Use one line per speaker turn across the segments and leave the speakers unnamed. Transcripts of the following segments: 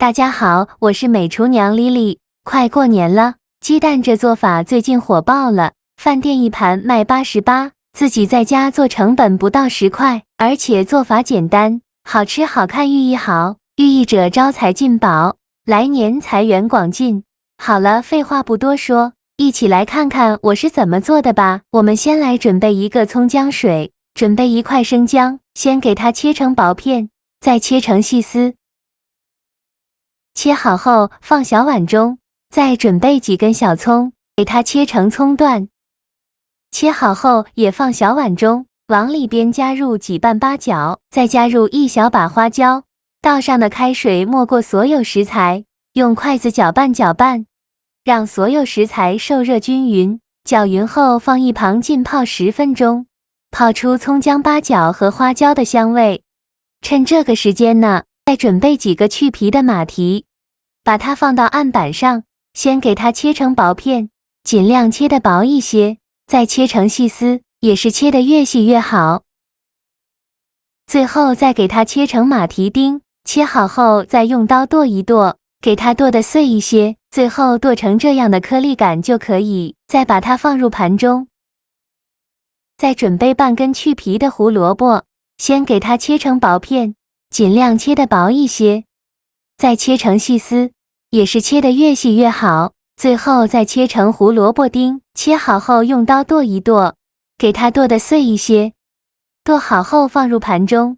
大家好，我是美厨娘 Lily。快过年了，鸡蛋这做法最近火爆了，饭店一盘卖88，自己在家做成本不到10块，而且做法简单，好吃好看寓意好，寓意者招财进宝，来年财源广进。好了，废话不多说，一起来看看我是怎么做的吧。我们先来准备一个葱姜水，准备1块生姜，先给它切成薄片，再切成细丝。切好后放小碗中，再准备几根小葱，给它切成葱段。切好后也放小碗中，往里边加入几瓣八角，再加入1小把花椒，倒上的开水没过所有食材，用筷子搅拌搅拌，让所有食材受热均匀。搅匀后放一旁浸泡10分钟，泡出葱姜八角和花椒的香味。趁这个时间呢，再准备几个去皮的马蹄，把它放到案板上，先给它切成薄片，尽量切得薄一些，再切成细丝，也是切得越细越好。最后再给它切成马蹄丁，切好后再用刀剁一剁，给它剁得碎一些，最后剁成这样的颗粒感就可以。再把它放入盘中，再准备半根去皮的胡萝卜，先给它切成薄片，尽量切得薄一些，再切成细丝，也是切得越细越好。最后再切成胡萝卜丁，切好后用刀剁一剁，给它剁得碎一些。剁好后放入盘中，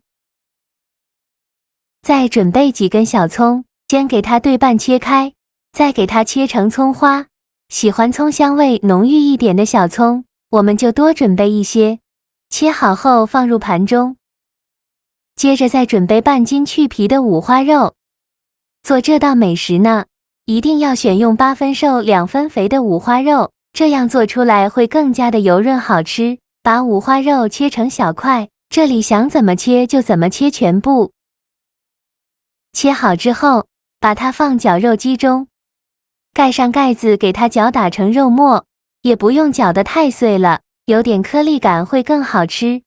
再准备几根小葱，先给它对半切开，再给它切成葱花。喜欢葱香味浓郁一点的小葱，我们就多准备一些。切好后放入盘中，接着再准备半斤去皮的五花肉。做这道美食呢，一定要选用8分瘦2分肥的五花肉，这样做出来会更加的油润好吃。把五花肉切成小块，这里想怎么切就怎么切全部。切好之后，把它放绞肉机中，盖上盖子给它搅打成肉末，也不用搅得太碎了，有点颗粒感会更好吃。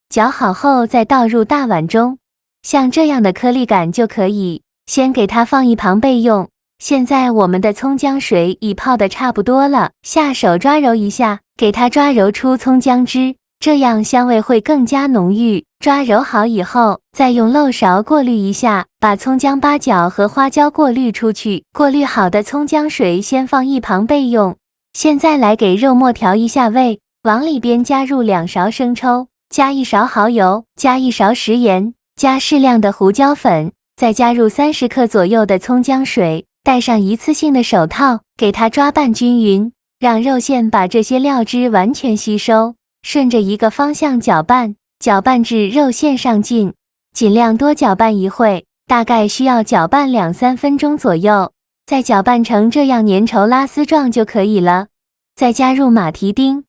搅好后再倒入大碗中，像这样的颗粒感就可以，先给它放一旁备用。现在我们的葱姜水已泡得差不多了，下手抓揉一下，给它抓揉出葱姜汁，这样香味会更加浓郁。抓揉好以后，再用漏勺过滤一下，把葱姜八角和花椒过滤出去。过滤好的葱姜水先放一旁备用。现在来给肉末调一下味，往里边加入2勺生抽，加1勺蚝油，加1勺食盐，加适量的胡椒粉，再加入30克左右的葱姜水，戴上一次性的手套，给它抓拌均匀，让肉馅把这些料汁完全吸收，顺着一个方向搅拌，搅拌至肉馅上劲，尽量多搅拌一会，大概需要搅拌2-3分钟左右，再搅拌成这样粘稠拉丝状就可以了。再加入马蹄丁，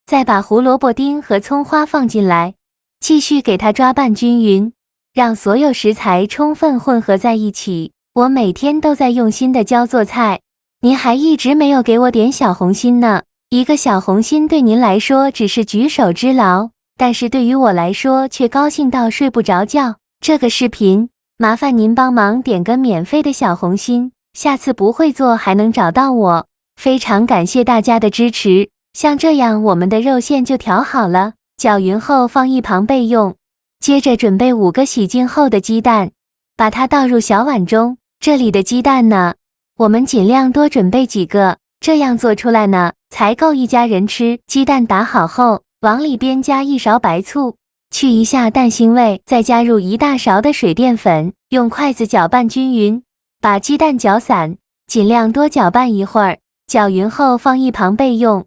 再把胡萝卜丁和葱花放进来，继续给它抓拌均匀，让所有食材充分混合在一起。我每天都在用心的教做菜，您还一直没有给我点小红心呢。一个小红心对您来说只是举手之劳，但是对于我来说却高兴到睡不着觉。这个视频麻烦您帮忙点个免费的小红心，下次不会做还能找到我。非常感谢大家的支持。像这样我们的肉馅就调好了，搅匀后放一旁备用。接着准备5个洗净后的鸡蛋，把它倒入小碗中。这里的鸡蛋呢，我们尽量多准备几个，这样做出来呢才够一家人吃。鸡蛋打好后，往里边加1勺白醋，去一下蛋腥味，再加入1大勺的水淀粉，用筷子搅拌均匀，把鸡蛋搅散，尽量多搅拌一会儿。搅匀后放一旁备用。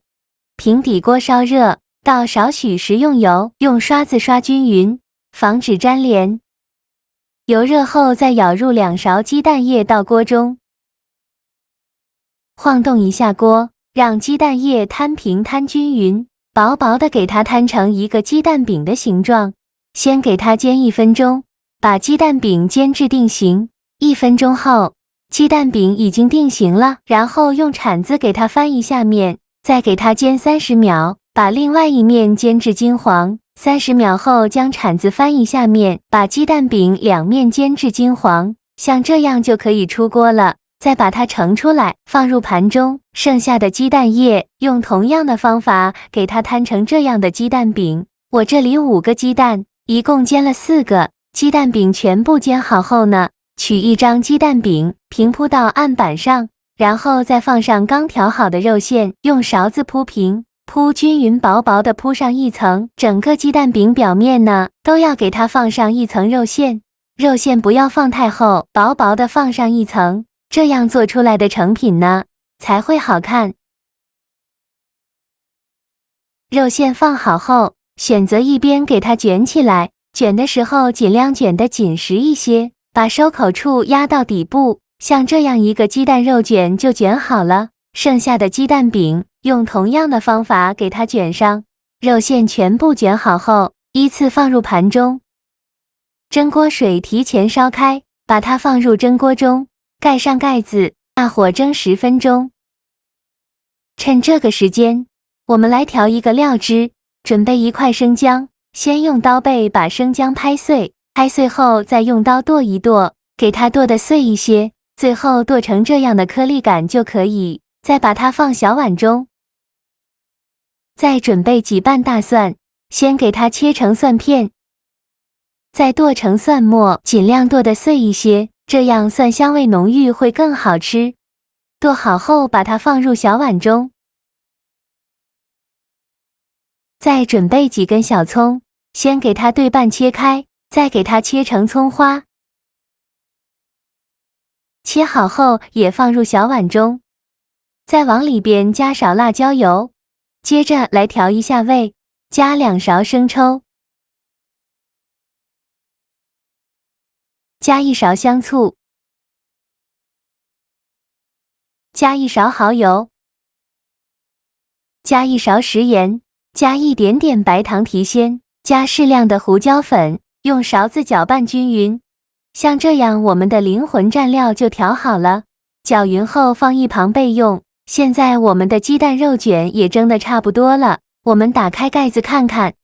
平底锅烧热，倒少许食用油，用刷子刷均匀，防止粘连。油热后再舀入2勺鸡蛋液到锅中，晃动一下锅，让鸡蛋液摊平摊均匀，薄薄的给它摊成一个鸡蛋饼的形状。先给它煎1分钟，把鸡蛋饼煎至定型。1分钟后，鸡蛋饼已经定型了，然后用铲子给它翻一下面，再给它煎30秒，把另外一面煎至金黄，30秒后将铲子翻一下面，把鸡蛋饼两面煎至金黄，像这样就可以出锅了。再把它盛出来，放入盘中。剩下的鸡蛋液，用同样的方法给它摊成这样的鸡蛋饼。我这里5个鸡蛋，一共煎了4个。鸡蛋饼全部煎好后呢，取一张鸡蛋饼平铺到案板上，然后再放上刚调好的肉馅，用勺子铺平，铺均匀，薄薄的铺上一层。整个鸡蛋饼表面呢，都要给它放上一层肉馅。肉馅不要放太厚，薄薄的放上一层。这样做出来的成品呢，才会好看。肉馅放好后，选择一边给它卷起来，卷的时候尽量卷得紧实一些，把收口处压到底部，像这样一个鸡蛋肉卷就卷好了。剩下的鸡蛋饼，用同样的方法给它卷上。肉馅全部卷好后，依次放入盘中。蒸锅水提前烧开，把它放入蒸锅中。盖上盖子，大火蒸10分钟。趁这个时间，我们来调一个料汁。准备1块生姜，先用刀背把生姜拍碎，拍碎后再用刀剁一剁，给它剁得碎一些，最后剁成这样的颗粒感就可以。再把它放小碗中。再准备几瓣大蒜，先给它切成蒜片，再剁成蒜末，尽量剁得碎一些。这样蒜香味浓郁，会更好吃。剁好后把它放入小碗中。再准备几根小葱，先给它对半切开，再给它切成葱花。切好后也放入小碗中。再往里边加少辣椒油，接着来调一下味，加2勺生抽。加1勺香醋，加1勺蚝油，加1勺食盐，加一点点白糖提鲜，加适量的胡椒粉，用勺子搅拌均匀。像这样，我们的灵魂蘸料就调好了。搅匀后放一旁备用。现在我们的鸡蛋肉卷也蒸得差不多了，我们打开盖子看看，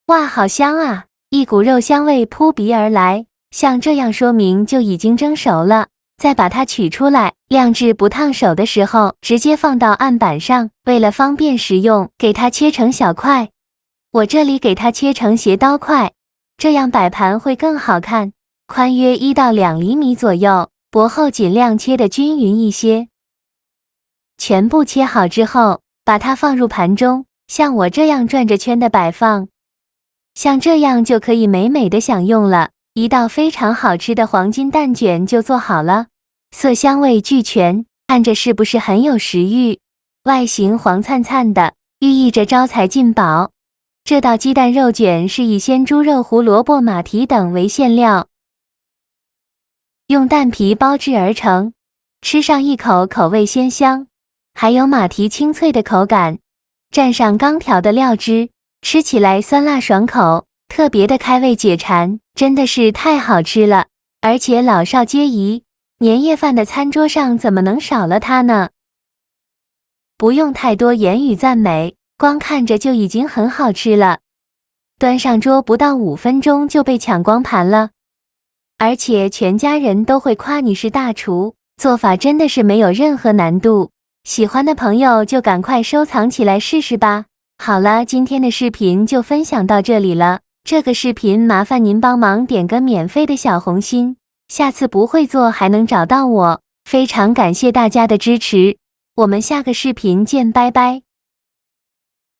哇，好香啊！一股肉香味扑鼻而来。像这样说明就已经蒸熟了，再把它取出来，晾至不烫手的时候，直接放到案板上。为了方便食用，给它切成小块。我这里给它切成斜刀块，这样摆盘会更好看。宽约1到2厘米左右，薄厚尽量切得均匀一些。全部切好之后，把它放入盘中，像我这样转着圈的摆放。像这样就可以美美的享用了。一道非常好吃的黄金蛋卷就做好了，色香味俱全，看着是不是很有食欲？外形黄灿灿的，寓意着招财进宝。这道鸡蛋肉卷是以鲜猪肉、胡萝卜、马蹄等为馅料，用蛋皮包制而成，吃上一口，口味鲜香，还有马蹄清脆的口感，蘸上刚调的料汁，吃起来酸辣爽口，特别的开胃解馋，真的是太好吃了。而且老少皆宜，年夜饭的餐桌上怎么能少了它呢？不用太多言语赞美，光看着就已经很好吃了。端上桌不到5分钟就被抢光盘了，而且全家人都会夸你是大厨，做法真的是没有任何难度。喜欢的朋友就赶快收藏起来试试吧。好了，今天的视频就分享到这里了。这个视频麻烦您帮忙点个免费的小红心，下次不会做还能找到我。非常感谢大家的支持，我们下个视频见，拜拜。